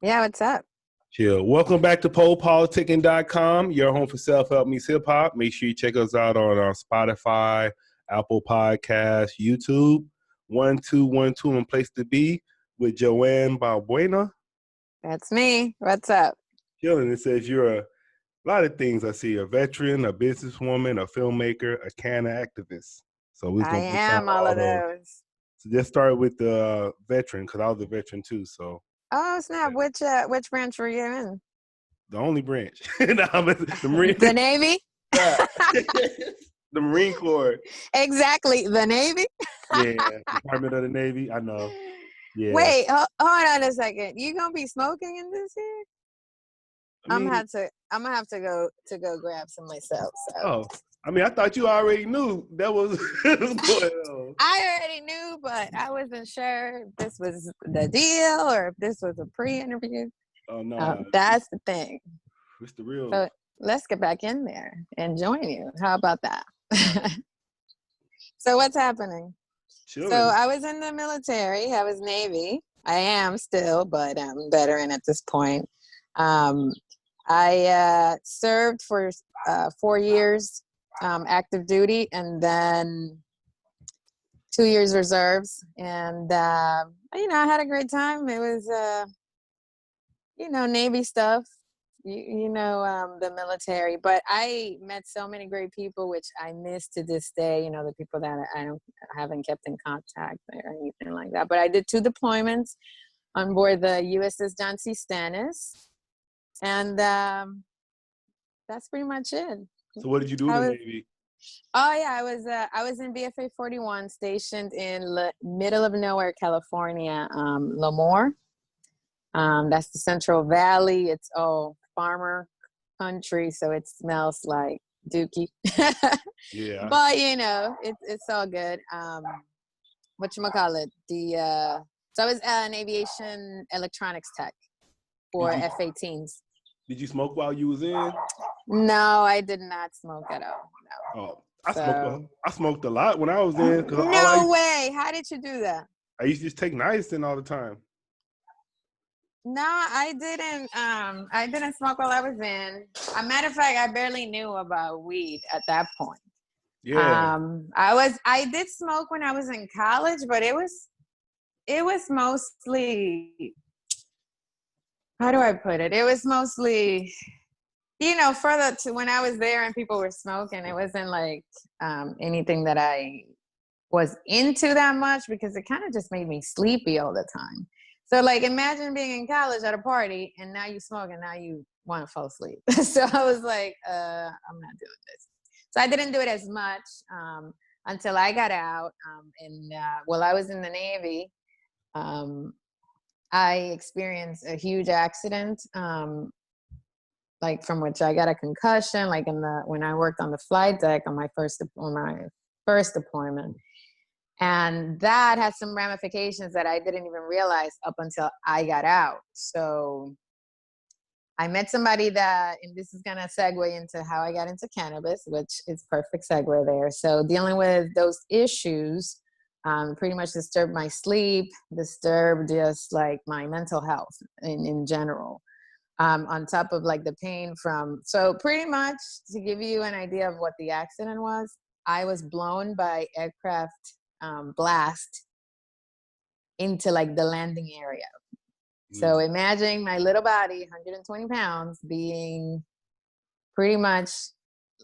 Yeah, what's up? Chill. Welcome back to PoPolitickin.com, your home for self-help meets hip-hop. Make sure you check us out on Spotify, Apple Podcasts, YouTube. 1212 and place to be with Johann Balbuena. That's me. What's up? Chilling. It says you're a lot of things. I see a veteran, a businesswoman, a filmmaker, a canna activist. So we're I gonna get down am all all of those. those. So just start with the veteran, because I was a veteran too. So Oh snap! Which branch were you in? the only branch, the Marine, The Navy. the Marine Corps. Exactly, the Navy. Yeah, Department of the Navy. I know. Yeah. Wait, hold on a second. You gonna be smoking in this here? I mean, I'm gonna have to go grab some myself. So. I thought you already knew that was going on. I already knew, but I wasn't sure if this was the deal or if this was a pre-interview. Oh no, That's the thing. it's the real. So let's get back in there and join you. How about that? So what's happening? Chilling. So I was in the military. I was Navy. I am still, but I'm veteran at this point. I served for 4 years active duty and then 2 years reserves. And, I had a great time. It was, Navy stuff. The military, but I met so many great people, which I miss to this day, the people that I haven't kept in contact or anything like that. But I did 2 deployments on board the USS John C. Stannis. And that's pretty much it. So what did you do in the Navy? Oh yeah, I was in BFA 41 stationed in middle of nowhere, California, Lemoore. That's the Central Valley. It's farmer country, so it smells like dookie. Yeah. But it's all good. Whatchamacallit? So I was an aviation electronics tech for F-18s. Did you smoke while you was in? No, I did not smoke at all. No. Oh, I smoked a lot when I was in. No way. How did you do that? I used to just take niacin all the time. No, I didn't. I didn't smoke while I was in. As a matter of fact, I barely knew about weed at that point. Yeah. I did smoke when I was in college, but it was mostly, how do I put it? It was mostly, further to when I was there and people were smoking. It wasn't like anything that I was into that much because it kind of just made me sleepy all the time. So like imagine being in college at a party and now you smoke and now you want to fall asleep. So I was like, I'm not doing this. So I didn't do it as much until I got out. While I was in the Navy, I experienced a huge accident, like from which I got a concussion, like when I worked on the flight deck on my first deployment. And that had some ramifications that I didn't even realize up until I got out. So I met somebody that, and this is going to segue into how I got into cannabis, which is perfect segue there. So dealing with those issues pretty much disturbed my sleep, disturbed just like my mental health in general. On top of like the pain so pretty much to give you an idea of what the accident was, I was blown by aircraft blast into like the landing area. So imagine my little body, 120 pounds, being pretty much,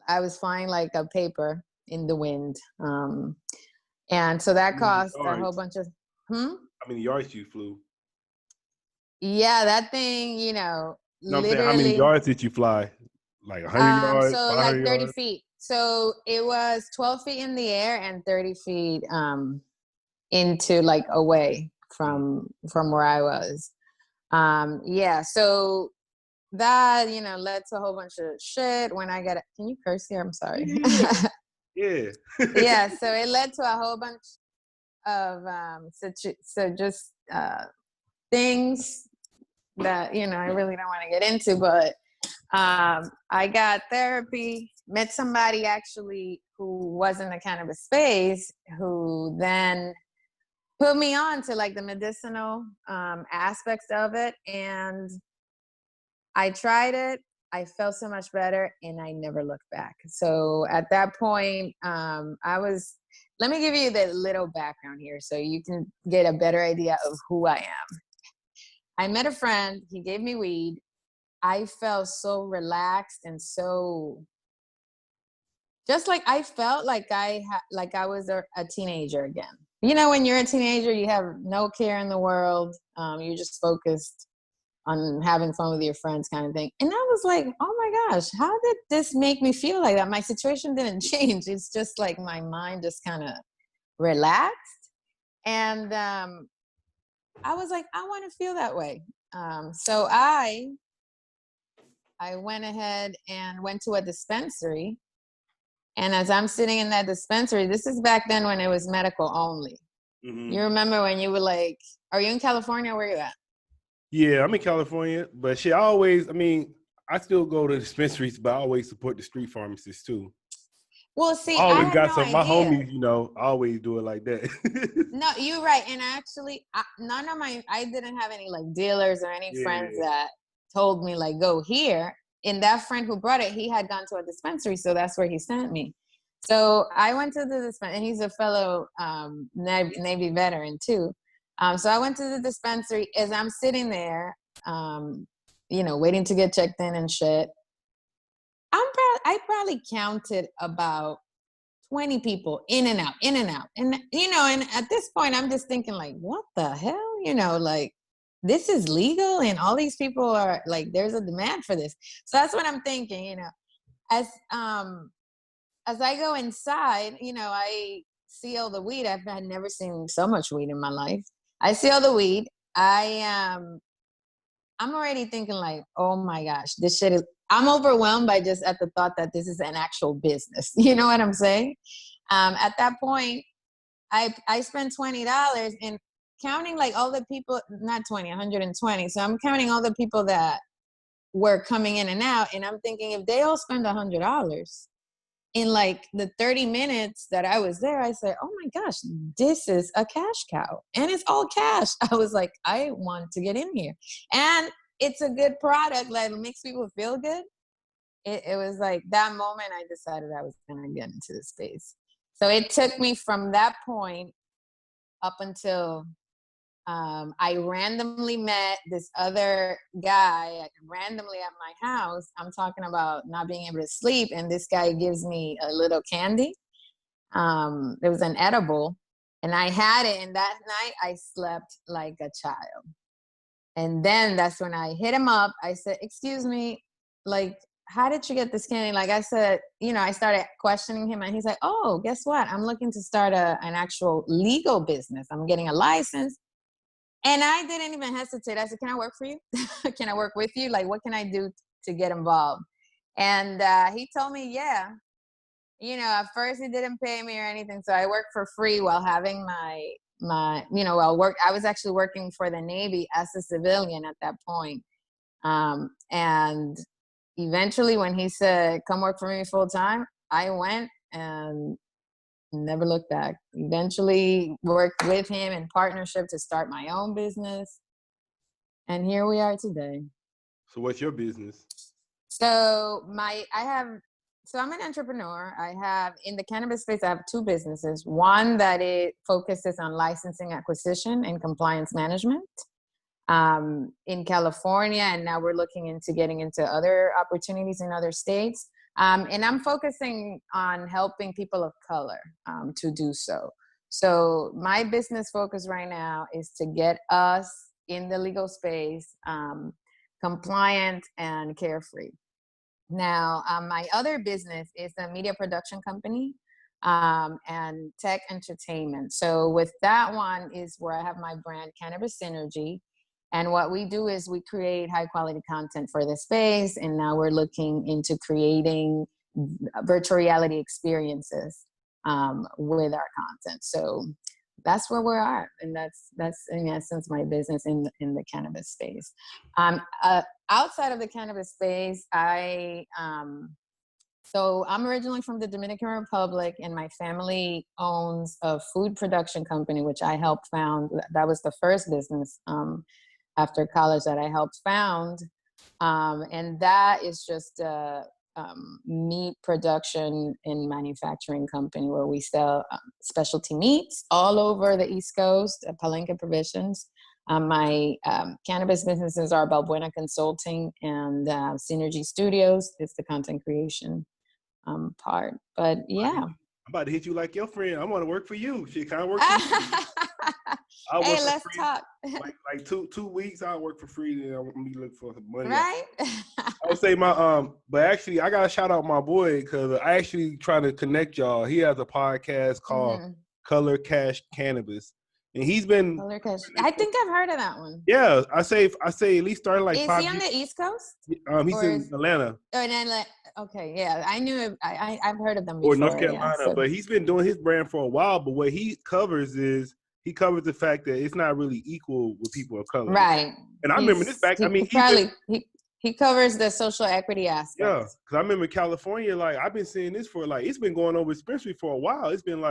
I was flying like a paper in the wind. And so that caused a whole bunch of, How many yards you flew? Yeah, that thing, No, literally. I'm saying, how many yards did you fly? Like 100 yards? So like 30 feet. So it was 12 feet in the air and 30 feet into like away from where I was. So that, led to a whole bunch of shit when I got it. Can you curse here? I'm sorry. Yeah. Yeah. So it led to a whole bunch of things that, I really don't want to get into, but I got therapy, met somebody actually who was in the cannabis space, who put me on to like the medicinal aspects of it. And I tried it. I felt so much better, and I never looked back. So at that point, let me give you the little background here so you can get a better idea of who I am. I met a friend. He gave me weed. I felt so relaxed and so just like I felt like I was a teenager again. You know, when you're a teenager, you have no care in the world. You're just focused on having fun with your friends kind of thing. And I was like, oh my gosh, how did this make me feel like that? My situation didn't change. It's just like my mind just kind of relaxed. And I was like, I want to feel that way. So I went ahead and went to a dispensary. And as I'm sitting in that dispensary, this is back then when it was medical only. Mm-hmm. You remember when you were like, are you in California? Where are you at? Yeah, I'm in California, but I still go to dispensaries, but I always support the street pharmacists too. Well, see, I I always had got no some, my idea. homies, always do it like that. No, you're right. And actually, I didn't have any like dealers or any friends that told me like, go here. And that friend who brought it, he had gone to a dispensary. So that's where he sent me. So I went to the dispensary, and he's a fellow Navy veteran too. So I went to the dispensary. As I'm sitting there, waiting to get checked in and shit, I probably counted about 20 people in and out, in and out. And, and at this point, I'm just thinking like, what the hell? Like, this is legal and all these people are like, there's a demand for this. So that's what I'm thinking, as I go inside, I see all the weed. I've had never seen so much weed in my life. I see all the weed. I'm already thinking like, oh my gosh, this shit is, I'm overwhelmed by just at the thought that this is an actual business. You know what I'm saying? At that point, I spent $20 and counting like all the people, not 20, 120. So I'm counting all the people that were coming in and out. And I'm thinking if they all spend $100 in like the 30 minutes that I was there, I said, oh my gosh, this is a cash cow. And it's all cash. I was like, I want to get in here. And it's a good product that makes people feel good. It was like that moment I decided I was going to get into the space. So it took me from that point up until I randomly met this other guy randomly at my house. I'm talking about not being able to sleep. And this guy gives me a little candy. It was an edible. And I had it. And that night I slept like a child. And then that's when I hit him up. I said, excuse me, like, how did you get this candy? Like I said, I started questioning him and he's like, oh, guess what? I'm looking to start an actual legal business. I'm getting a license. And I didn't even hesitate. I said, can I work for you? Can I work with you? Like, what can I do to get involved? And he told me, yeah. At first he didn't pay me or anything. So I worked for free while having I was actually working for the Navy as a civilian at that point. And eventually when he said, come work for me full time, I went and never looked back. Eventually worked with him in partnership to start my own business. And here we are today. So what's your business? So I'm an entrepreneur. I have in the cannabis space, I have two businesses. One that it focuses on licensing acquisition and compliance management in California. And now we're looking into getting into other opportunities in other states. And I'm focusing on helping people of color to do so. So my business focus right now is to get us in the legal space, compliant and carefree. Now, my other business is a media production company and tech entertainment. So with that one is where I have my brand Cannabis.synergy. And what we do is we create high quality content for the space. And now we're looking into creating virtual reality experiences with our content. So that's where we are. And that's in essence my business in the cannabis space. Outside of the cannabis space, I So I'm originally from the Dominican Republic, and my family owns a food production company, which I helped found. That was the first business after college that I helped found. And that is just a meat production and manufacturing company where we sell specialty meats all over the East Coast, Palenque provisions. My cannabis businesses are Balbuena Consulting and Synergy Studios. It's the content creation part. But yeah. I'm about to hit you like your friend. I want to work for you. She kind of work for you. I'll Hey, work let's for free. talk. Like 2 weeks, I'll work for free. Then I'll be looking for some money. Right? I would say my but actually I gotta shout out my boy because I actually trying to connect y'all. He has a podcast called Color Cash Cannabis, and he's been Color Cash. I think I've heard of that one. Yeah, I say at least starting like Is 5 he on years. the East Coast? He's in Atlanta. Oh, and then okay, yeah, I knew it. I've heard of them before. Or North Carolina, yeah, so. But he's been doing his brand for a while. But what he covers is he covers the fact that it's not really equal with people of color. Right. And I remember this back. He covers the social equity aspect. Yeah, because I remember California. Like I've been seeing this for it's been going over dispensary for a while. It's been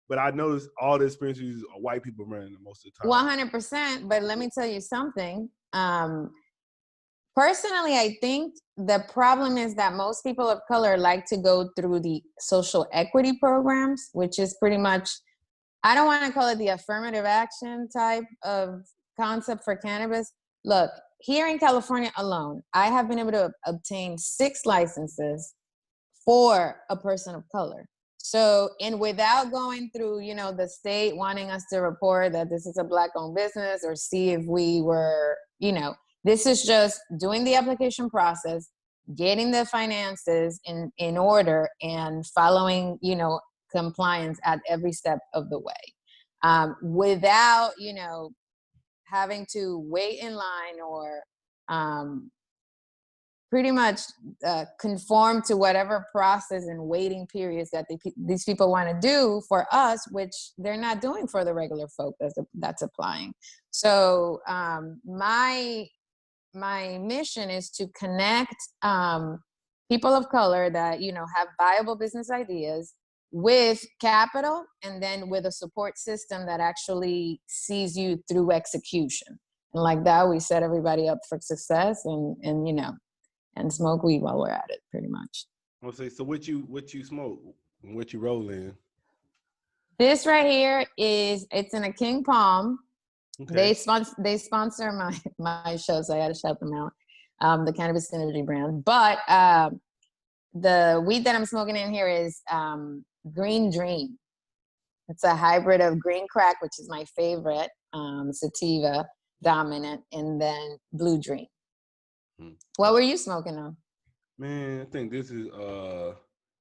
but I noticed all the dispensaries are white people running most of the time. 100%. But let me tell you something. Personally, I think the problem is that most people of color like to go through the social equity programs, which is pretty much, I don't want to call it the affirmative action type of concept for cannabis. Look, here in California alone, I have been able to obtain 6 licenses for a person of color. So, and without going through, the state wanting us to report that this is a Black-owned business or see if we were, this is just doing the application process, getting the finances in order, and following, compliance at every step of the way, without, having to wait in line or pretty much conform to whatever process and waiting periods that these people want to do for us, which they're not doing for the regular folk that's applying. So my mission is to connect people of color that have viable business ideas with capital, and then with a support system that actually sees you through execution. And like that, we set everybody up for success, and smoke weed while we're at it, pretty much. I'll say, so what you smoke and what you roll in? This right here it's in a King Palm. Okay. They sponsor my show, so I got to shout them out. The Cannabis.synergy brand. But the weed that I'm smoking in here is Green Dream. It's a hybrid of green crack, which is my favorite, sativa dominant, and then Blue Dream. What were you smoking on? Man, I think this is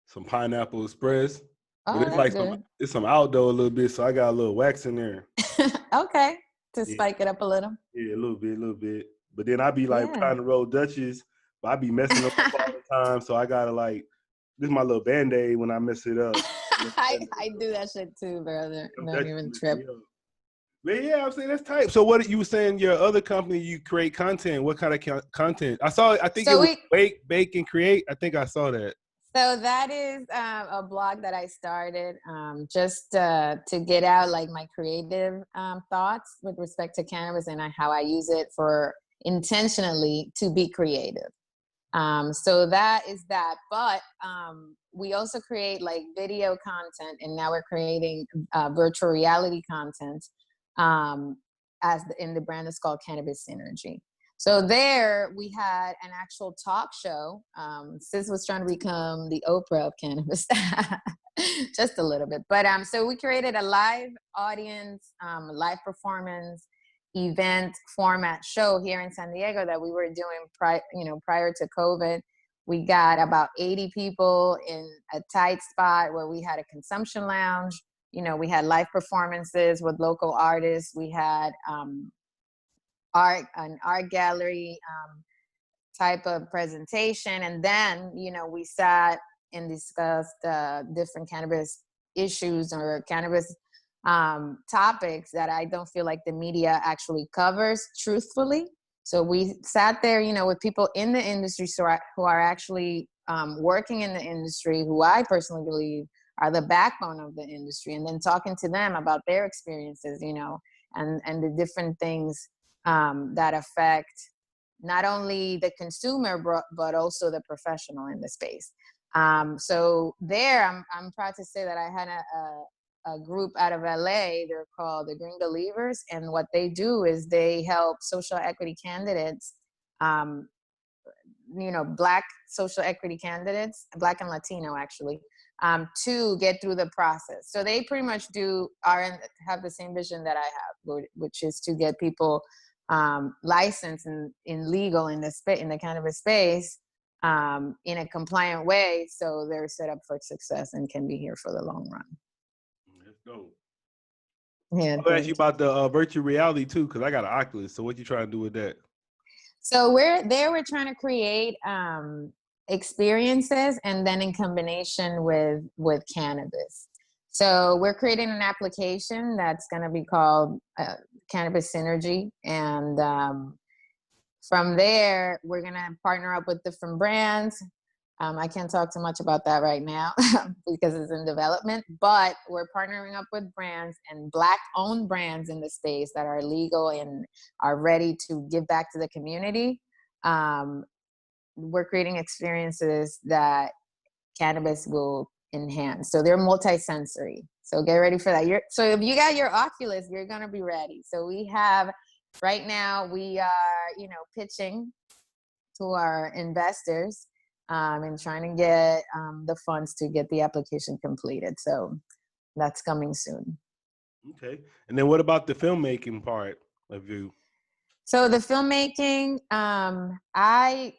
some Pineapple Express. Oh, but it's good. It's some outdoor a little bit, so I got a little wax in there. Okay, to spike it up a little. Yeah, a little bit. But then I be trying to roll Dutches, but I be messing up all the time. So I gotta this is my little Band-Aid when I mess it up. I do that shit too, brother. Don't even trip. But yeah, I'm saying that's tight. So what you were saying, your other company, you create content. What kind of content? I think it was Bake and Create. I think I saw that. So that is a blog that I started just to get out my creative thoughts with respect to cannabis and how I use it for intentionally to be creative. So that is that. But we also create video content, and now we're creating virtual reality content. In the brand is called Cannabis Synergy. So there we had an actual talk show. Sis was trying to become the Oprah of cannabis, just a little bit. But so we created a live audience, live performance event format show here in San Diego that we were doing prior to COVID. We got about 80 people in a tight spot where we had a consumption lounge. We had live performances with local artists. We had an art gallery type of presentation. And then, we sat and discussed different cannabis issues or cannabis topics that I don't feel like the media actually covers truthfully. So we sat there, with people in the industry who are actually working in the industry, who I personally believe are the backbone of the industry, and then talking to them about their experiences, you know, and the different things that affect not only the consumer, but also the professional in the space. So there, I'm proud to say that I had a group out of LA. They're called the Green Believers, and what they do is they help social equity candidates, you know, Black social equity candidates, Black and Latino actually, to get through the process. So they pretty much have the same vision that I have, which is to get people licensed in legal in the cannabis space in a compliant way, so they're set up for success and can be here for the long run. That's dope. Yeah, I'll ask you about the virtual reality too, because I got an Oculus. So what you trying to do with that? So we're trying to create experiences, and then in combination with cannabis. So we're creating an application that's going to be called Cannabis.synergy, and from there we're going to partner up with different brands. I can't talk too much about that right now because it's in development, but we're partnering up with brands and Black-owned brands in the space that are legal and are ready to give back to the community. We're creating experiences that cannabis will enhance. So they're multi-sensory. So get ready for that. So if you got your Oculus, you're going to be ready. So we have, right now, we are, you know, pitching to our investors and trying to get the funds to get the application completed. So that's coming soon. Okay. And then what about the filmmaking part of you? So the filmmaking, I've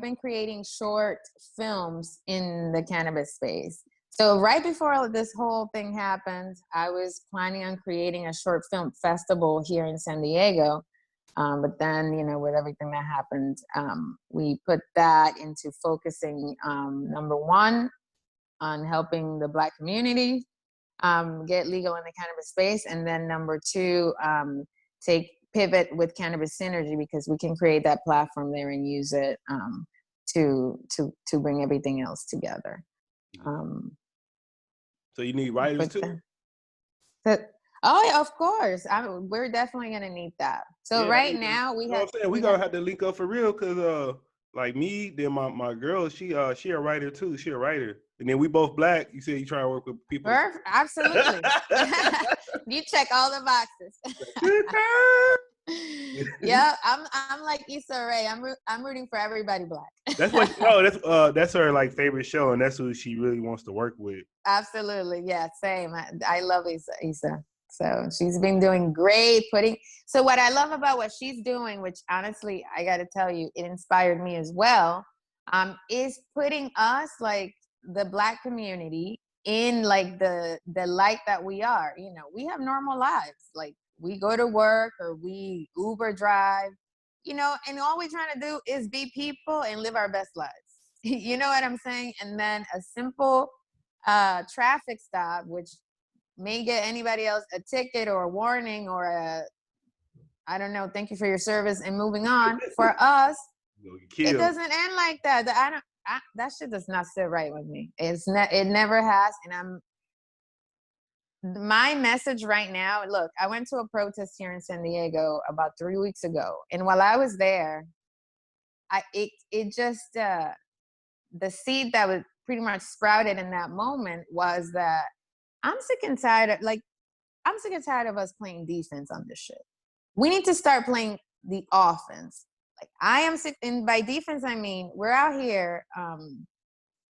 been creating short films in the cannabis space. So right before this whole thing happened, I was planning on creating a short film festival here in San Diego. But then, you know, with everything that happened, we put that into focusing, number one, on helping the Black community get legal in the cannabis space. And then number two, pivot with Cannabis Synergy, because we can create that platform there and use it to bring everything else together. So you need writers too? Oh, yeah, of course. We're definitely gonna need that. So yeah, right now we have. We're gonna have to link up for real, cause like me, then my girl, she a writer too. She a writer, and then we both Black. You said you try to work with people. Absolutely. You check all the boxes. Yeah, I'm like Issa Rae. I'm rooting for everybody Black. That's what. That's her like favorite show, and that's who she really wants to work with. Absolutely, yeah, same. I love Issa. So she's been doing great so what I love about what she's doing, which honestly, I got to tell you, it inspired me as well, is putting us, like the Black community, in like the light that we are. You know, we have normal lives. Like we go to work or we Uber drive, you know, and all we're trying to do is be people and live our best lives. You know what I'm saying? And then a simple traffic stop, which may get anybody else a ticket or a warning or I don't know, thank you for your service and moving on. For us, it doesn't end like that. That shit does not sit right with me. It never has. And my message right now, look, I went to a protest here in San Diego about 3 weeks ago. And while I was there, the seed that was pretty much sprouted in that moment was that I'm sick and tired of us playing defense on this shit. We need to start playing the offense. Like I am sick, and by defense I mean we're out here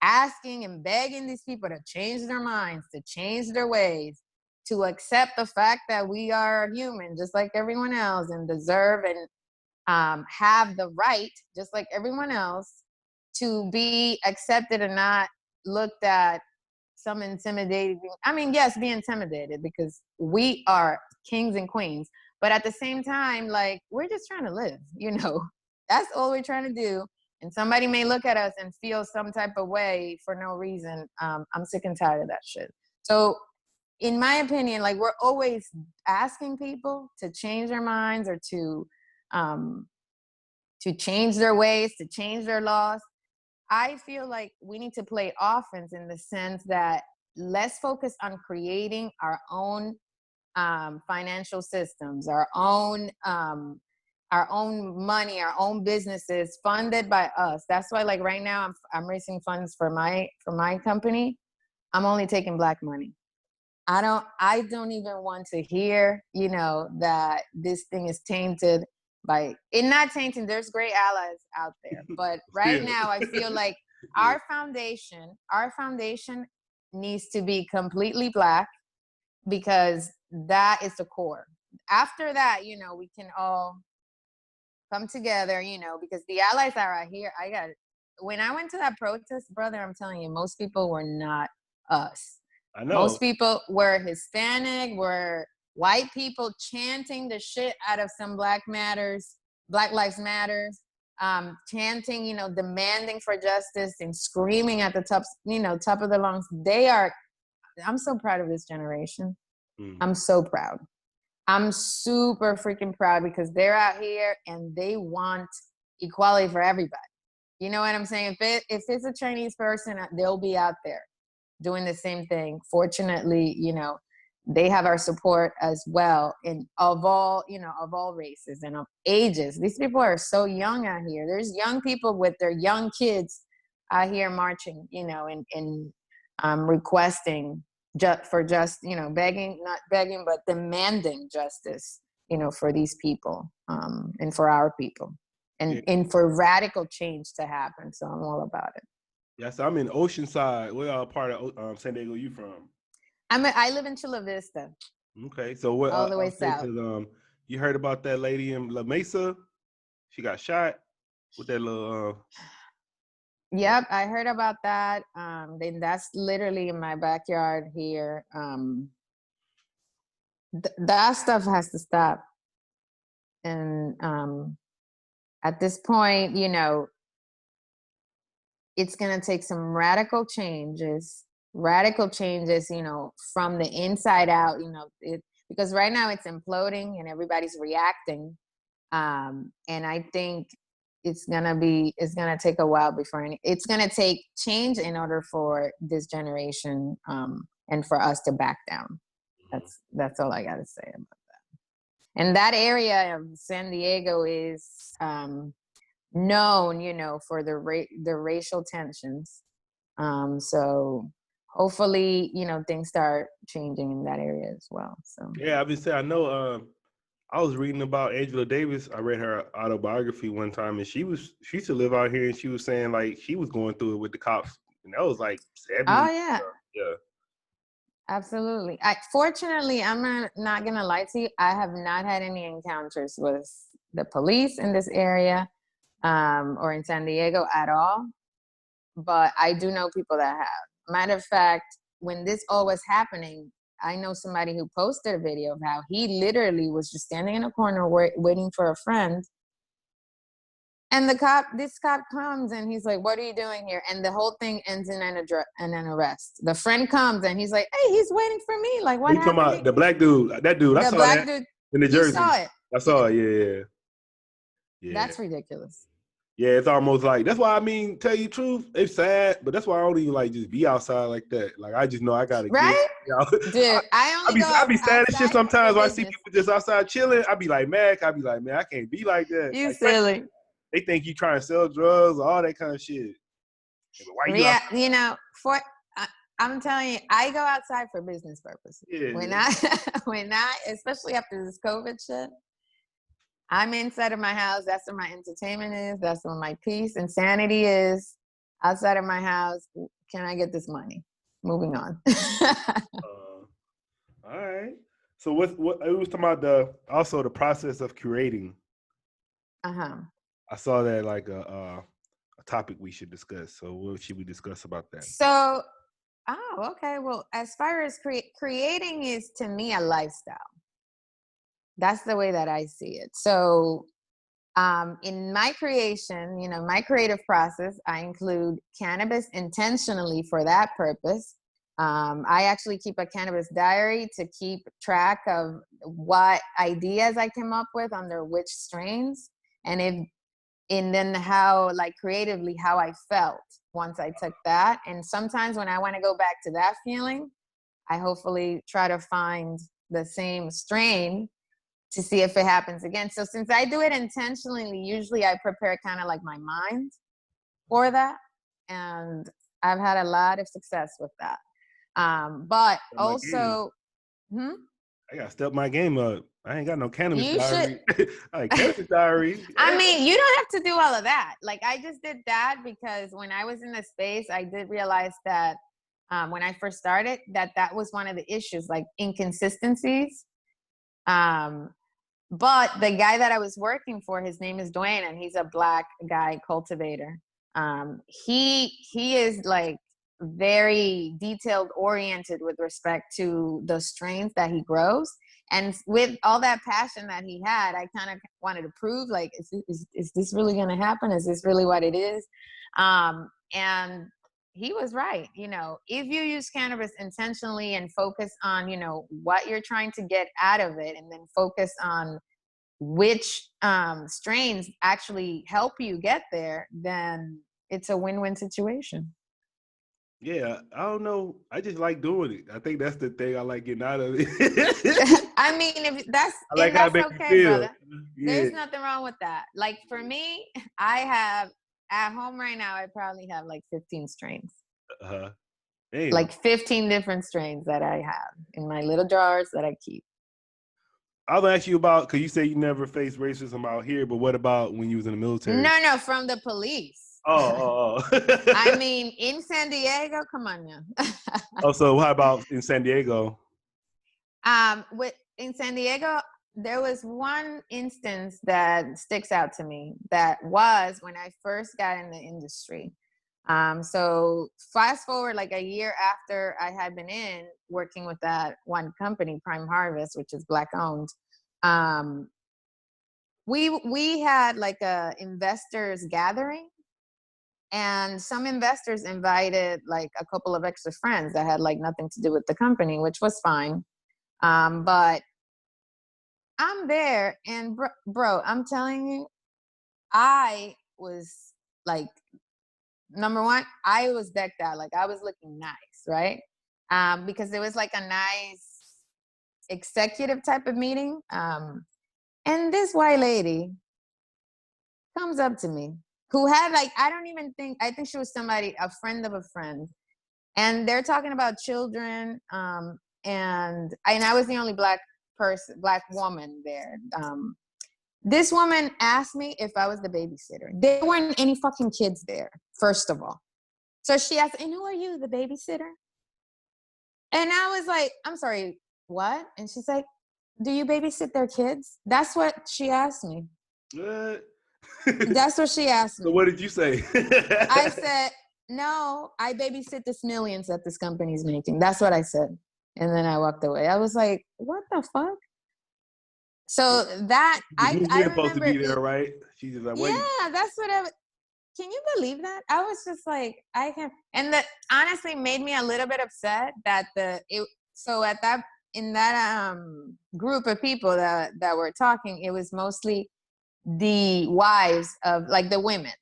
asking and begging these people to change their minds, to change their ways, to accept the fact that we are human just like everyone else and deserve and have the right, just like everyone else, to be accepted and not looked at some intimidating. I mean, yes, be intimidated because we are kings and queens, but at the same time, like we're just trying to live, you know, that's all we're trying to do. And somebody may look at us and feel some type of way for no reason. I'm sick and tired of that shit. So in my opinion, like we're always asking people to change their minds or to change their ways, to change their laws. I feel like we need to play offense in the sense that let's focus on creating our own financial systems, our own money, our own businesses funded by us. That's why, like right now, I'm raising funds for my company. I'm only taking Black money. I don't even want to hear, that this thing is tainted by it. Not tainted. There's great allies out there, but right Still. now I feel like Yeah. our foundation needs to be completely Black, because that is the core. After that, we can all come together, because the allies that are here, when I went to that protest, brother, I'm telling you, most people were not us. I know. Most people were Hispanic, were white people chanting the shit out of some Black Lives Matters, chanting, demanding for justice and screaming at the top of their lungs. I'm so proud of this generation. I'm so proud. I'm super freaking proud because they're out here and they want equality for everybody. You know what I'm saying? If it's a Chinese person, they'll be out there doing the same thing. Fortunately, they have our support as well, of all races and of ages. These people are so young out here. There's young people with their young kids out here marching, and requesting begging, not begging, but demanding justice, for these people, and for our people, and for radical change to happen. So I'm all about it. Yes, I'm in Oceanside. What part of San Diego you from? I live in Chula Vista. Okay, so what? All the way south. You heard about that lady in La Mesa? She got shot with that little. Yep, I heard about that. Then that's literally in my backyard here. That stuff has to stop. And at this point, it's going to take some radical changes, from the inside out, because right now it's imploding and everybody's reacting. And I think it's going to take a while it's going to take change in order for this generation, and for us to back down. That's all I got to say about that. And that area of San Diego is, known, for the racial tensions. So hopefully, things start changing in that area as well. So Yeah, I've been saying. I know. I was reading about Angela Davis. I read her autobiography one time, and she used to live out here, and she was saying like she was going through it with the cops, and that was like 70. Oh yeah. Yeah. Absolutely. Fortunately, I'm not gonna lie to you. I have not had any encounters with the police in this area, or in San Diego at all. But I do know people that have. Matter of fact, when this all was happening, I know somebody who posted a video of how he literally was just standing in a corner waiting for a friend. And this cop comes and he's like, "What are you doing here?" And the whole thing ends in an arrest. The friend comes and he's like, "Hey, he's waiting for me. Like, what happened?" Talking about the black dude, that dude. I The saw black that dude, in the you Jersey. saw it. I saw it. Yeah. That's ridiculous. Yeah, it's almost like, that's why, tell you the truth, it's sad, but that's why I don't even like just be outside like that. Like, I just know I gotta Right? Dude, I be sad as shit sometimes when I see business. people just outside chilling. I be like, man, I can't be like that. You like, silly. They think you trying to sell drugs or all that kind of shit. Why you Yeah, I'm telling you, I go outside for business purposes. Yeah. When I, especially after this COVID shit, I'm inside of my house. That's where my entertainment is. That's where my peace and sanity is. Outside of my house, can I get this money? Moving on. All right. So what it was talking about the process of curating. I saw that like a topic we should discuss. So what should we discuss about that? So, okay. Well, as far as creating is, to me, a lifestyle. That's the way that I see it. So in my creation, my creative process, I include cannabis intentionally for that purpose. I actually keep a cannabis diary to keep track of what ideas I came up with under which strains. And if and then how, like, creatively, how I felt once I took that. And sometimes when I want to go back to that feeling, I hopefully try to find the same strain to see if it happens again. So since I do it intentionally, usually I prepare kind of like my mind for that. And I've had a lot of success with that. But also, I gotta step my game up. I ain't got no cannabis you diary. should. Cannabis diary. I mean, you don't have to do all of that. Like, I just did that because when I was in the space, I did realize that when I first started, that was one of the issues, like inconsistencies. But the guy that I was working for, his name is Dwayne, and he's a Black guy cultivator. He is like very detailed oriented with respect to the strains that he grows. And with all that passion that he had, I kind of wanted to prove, like, is this really going to happen? Is this really what it is? And he was right. You know, if you use cannabis intentionally and focus on, you know, what you're trying to get out of it, and then focus on which strains actually help you get there, then it's a win-win situation. Yeah, I don't know. I just like doing it. I think that's the thing I like getting out of it. I mean, if that's, I like and how it that's makes me okay, feel. brother. Yeah. There's nothing wrong with that. Like, for me, I have at home right now, I probably have like 15 strains. Damn. Like 15 different strains that I have in my little jars that I keep. I'll ask you about, because you say you never faced racism out here, but what about when you was in the military? No, from the police. Oh. I mean, in San Diego, come on now. Oh, so how about in San Diego? In San Diego, there was one instance that sticks out to me. That was when I first got in the industry. So fast forward like a year after I had been in working with that one company, Prime Harvest, which is Black owned. We had like a investors gathering, and some investors invited like a couple of extra friends that had like nothing to do with the company, which was fine. But I'm there, and bro, I'm telling you, I was like, number one, I was decked out. Like, I was looking nice, right? Because it was like a nice executive type of meeting. And this white lady comes up to me who had like, I think she was somebody, a friend of a friend. And they're talking about children. And I was the only Black woman there. This woman asked me if I was the babysitter. There weren't any fucking kids there, first of all. So she asked, and who are you, the babysitter? And I was like, I'm sorry, what? And she's like, do you babysit their kids? That's what she asked me. What? That's what she asked me. So what did you say? I said, no, I babysit this millions that this company's making. That's what I said. And then I walked away. I was like, what the fuck? So that, I remember. Supposed to be there, right? She's just like, wait. Yeah, that's what can you believe that? I was just like, I can, and that honestly made me a little bit upset that in that group of people that were talking, it was mostly the wives of like the women.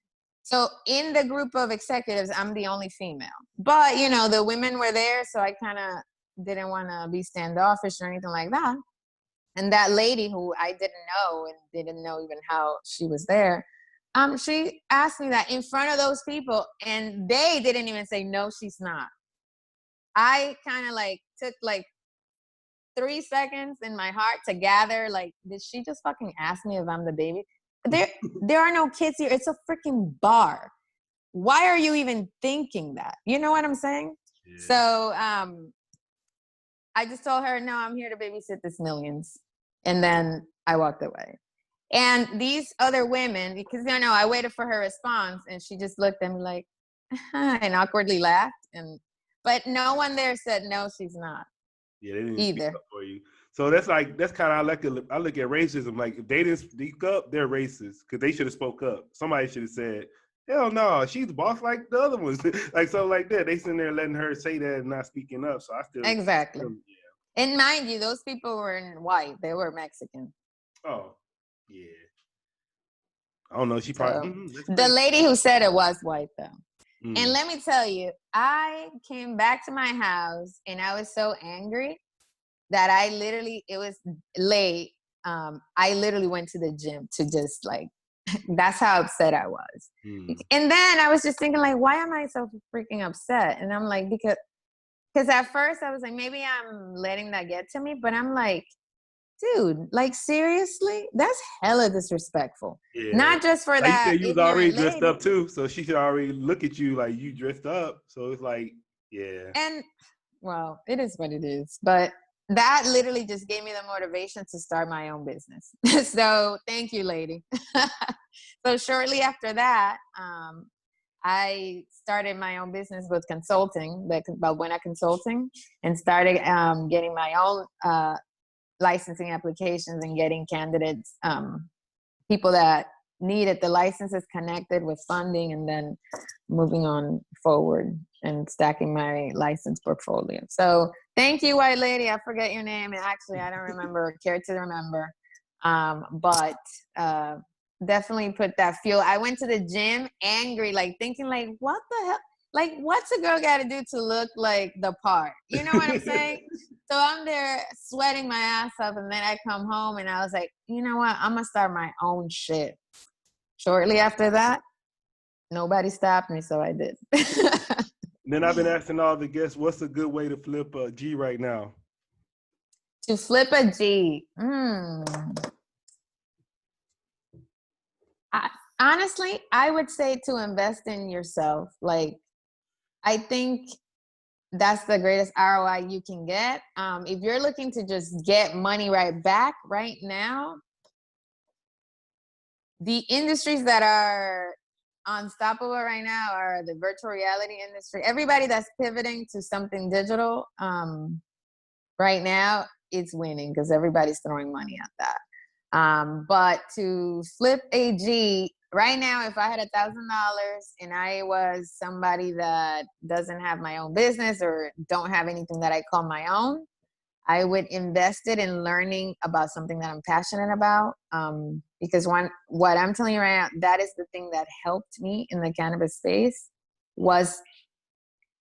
So in the group of executives, I'm the only female, but you know, the women were there. So I kind of didn't want to be standoffish or anything like that. And that lady who I didn't know and didn't know even how she was there, she asked me that in front of those people, and they didn't even say, no, she's not. I kind of like took like 3 seconds in my heart to gather, like, did she just fucking ask me if I'm the baby? There are no kids here. It's a freaking bar. Why are you even thinking that? You know what I'm saying? Yeah. So I just told her, no, I'm here to babysit this millions. And then I walked away. And these other women, because I waited for her response, and she just looked at me like, and awkwardly laughed. But no one there said, no, she's not. Yeah, they didn't either. Speak up for you. So that's kind of how I look at racism. Like, if they didn't speak up, they're racist because they should have spoke up. Somebody should have said, hell no, she's the boss like the other ones. Like, something like that. They sitting there letting her say that and not speaking up. So I still exactly. Yeah. And mind you, those people weren't white; they were Mexican. Oh, yeah. I don't know. She probably, So that's the great. lady who said it was white though. Mm. And let me tell you, I came back to my house and I was so angry that it was late. I literally went to the gym to just like, that's how upset I was. Mm. And then I was just thinking like, why am I so freaking upset? And I'm like, because at first I was like, maybe I'm letting that get to me, but I'm like, dude, like seriously, that's hella disrespectful. Yeah. Not just for Like you that said, you was ignorant already dressed lady. up too, so she should already look at you like you dressed up. So it's like, yeah. And well, it is what it is. But that literally just gave me the motivation to start my own business. So thank you, lady. So shortly after that, I started my own business with consulting, the Balbuena Consulting, and started getting my own licensing applications and getting candidates, people that needed the licenses connected with funding, and then moving on forward and stacking my license portfolio. So thank you, white lady. I forget your name. Actually, I don't remember or care to remember. But definitely put that fuel. I went to the gym angry, like thinking like, what the hell? Like, what's a girl got to do to look like the part? You know what I'm saying? So I'm there sweating my ass off, and then I come home and I was like, you know what? I'm going to start my own shit. Shortly after that, nobody stopped me, so I did. Then I've been asking all the guests, what's a good way to flip a G right now? To flip a G. Honestly, I would say to invest in yourself. Like, I think that's the greatest ROI you can get. If you're looking to just get money right back right now, the industries that are unstoppable right now are the virtual reality industry. Everybody that's pivoting to something digital right now, it's winning because everybody's throwing money at that. But to flip a G right now, if I had $1,000 and I was somebody that doesn't have my own business or don't have anything that I call my own, I would invest it in learning about something that I'm passionate about. Because what I'm telling you right now, that is the thing that helped me in the cannabis space, was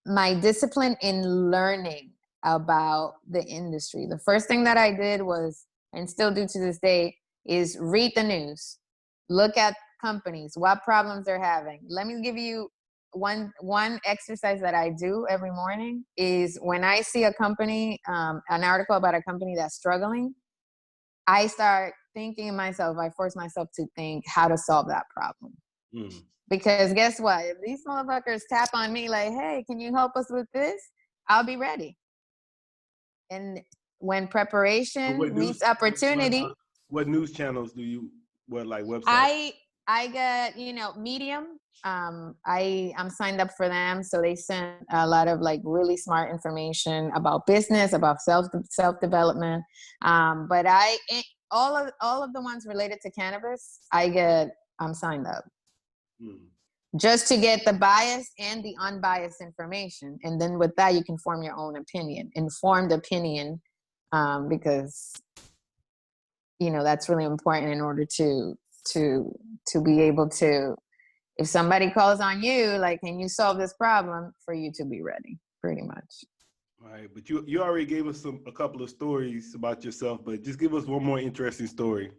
my discipline in learning about the industry. The first thing that I did was, and still do to this day, is read the news, look at companies, what problems they're having. Let me give you one exercise that I do every morning is when I see a company, an article about a company that's struggling, I start thinking in myself, I force myself to think how to solve that problem. Mm. Because guess what? If these motherfuckers tap on me like, hey, can you help us with this? I'll be ready. And when preparation meets opportunity. What news channels do you, what like websites? I get, Medium. I'm signed up for them. So they send a lot of like really smart information about business, about self-development. But all of the ones related to cannabis, I'm signed up. Just to get the biased and the unbiased information. And then with that, you can form your own opinion, informed opinion, because, that's really important in order to be able to, if somebody calls on you, like, can you solve this problem, for you to be ready, pretty much. All right, but you already gave us a couple of stories about yourself, but just give us one more interesting story.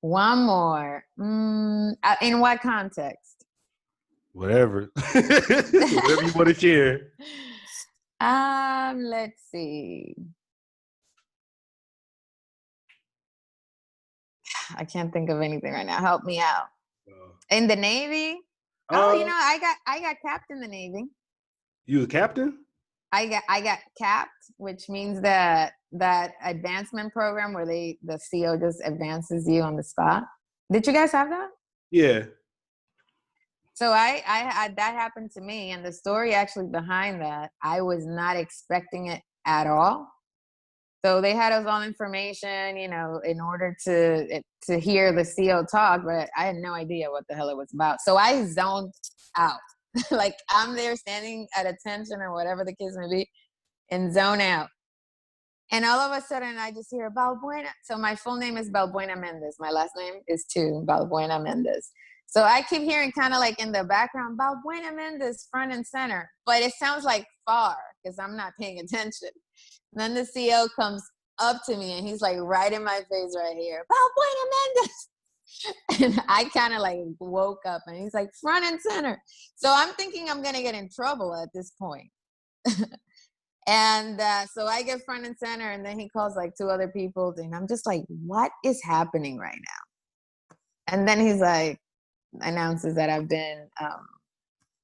One more. In what context? Whatever. Whatever you want to share. Let's see. I can't think of anything right now. Help me out. In the Navy? I got capped in the Navy. You a captain? I got capped, which means that advancement program where the CO just advances you on the spot. Did you guys have that? Yeah. So I that happened to me, and the story actually behind that, I was not expecting it at all. So they had us all information, in order to hear the CO talk, but I had no idea what the hell it was about. So I zoned out. Like, I'm there standing at attention or whatever the case may be, and zone out. And all of a sudden, I just hear Balbuena. So my full name is Balbuena Mendez. My last name is too Balbuena Mendez. So I keep hearing kind of like in the background, Balbuena Mendez, front and center. But it sounds like far because I'm not paying attention. And then the CEO comes up to me and he's like right in my face right here, Balbuena Mendez. And I kind of like woke up and he's like front and center. So I'm thinking I'm going to get in trouble at this point. And so I get front and center, and then he calls like 2 other people, and I'm just like, what is happening right now? And then he's like, announces that I've been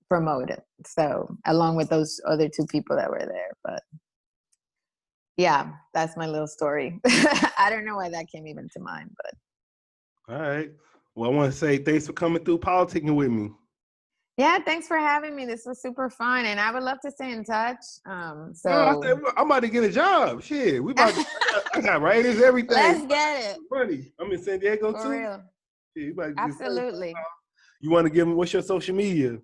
promoted. So along with those other 2 people that were there, but yeah, that's my little story. I don't know why that came even to mind, but. All right. Well, I want to say thanks for coming through Politickin with me. Yeah, thanks for having me. This was super fun, and I would love to stay in touch. I said, I'm about to get a job. Shit, we about to, I got writers, everything. Let's get it. Money. I'm in San Diego For too. real. Yeah, you about to Absolutely. You want to give them, what's your social media?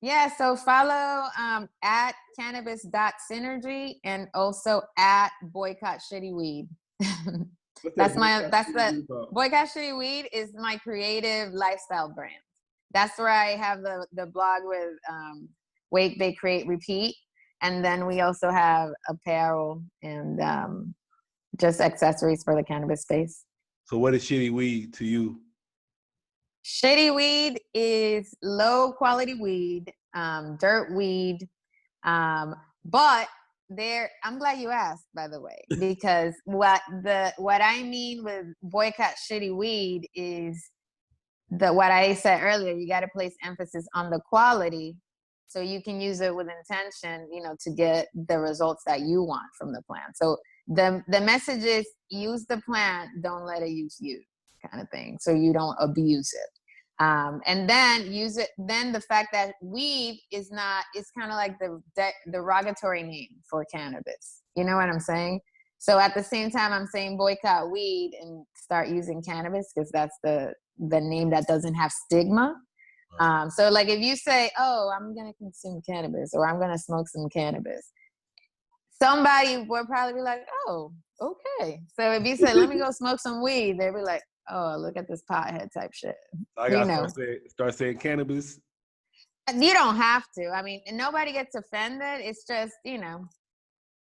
Yeah, so follow at cannabis.synergy and also at boycott shitty weed. That's the boycott shitty weed is my creative lifestyle brand. That's where I have the blog with Wake, Bake, Create, Repeat. And then we also have apparel and just accessories for the cannabis space. So what is shitty weed to you? Shitty weed is low quality weed, dirt weed. But I'm glad you asked, by the way, because what I mean with boycott shitty weed is what I said earlier, you got to place emphasis on the quality so you can use it with intention, to get the results that you want from the plant. So the message is use the plant, don't let it use you, kind of thing. So you don't abuse it. And then use it. Then the fact that weed is kind of like the derogatory name for cannabis. You know what I'm saying? So at the same time, I'm saying boycott weed and start using cannabis because that's the name that doesn't have stigma. So like if you say, oh, I'm going to consume cannabis or I'm going to smoke some cannabis, somebody will probably be like, oh, okay. So if you say, let me go smoke some weed, they'll be like, oh, look at this pothead type shit. I got start saying cannabis. You don't have to. I mean, nobody gets offended. It's just,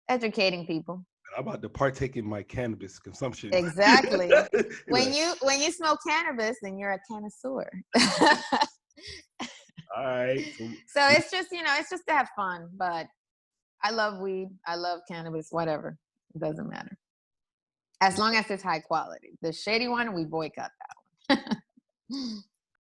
educating people. I'm about to partake in my cannabis consumption. Exactly. when you smoke cannabis, then you're a connoisseur. All right. So it's just, it's just to have fun. But I love weed. I love cannabis, whatever. It doesn't matter. As long as it's high quality. The shady one, we boycott that one.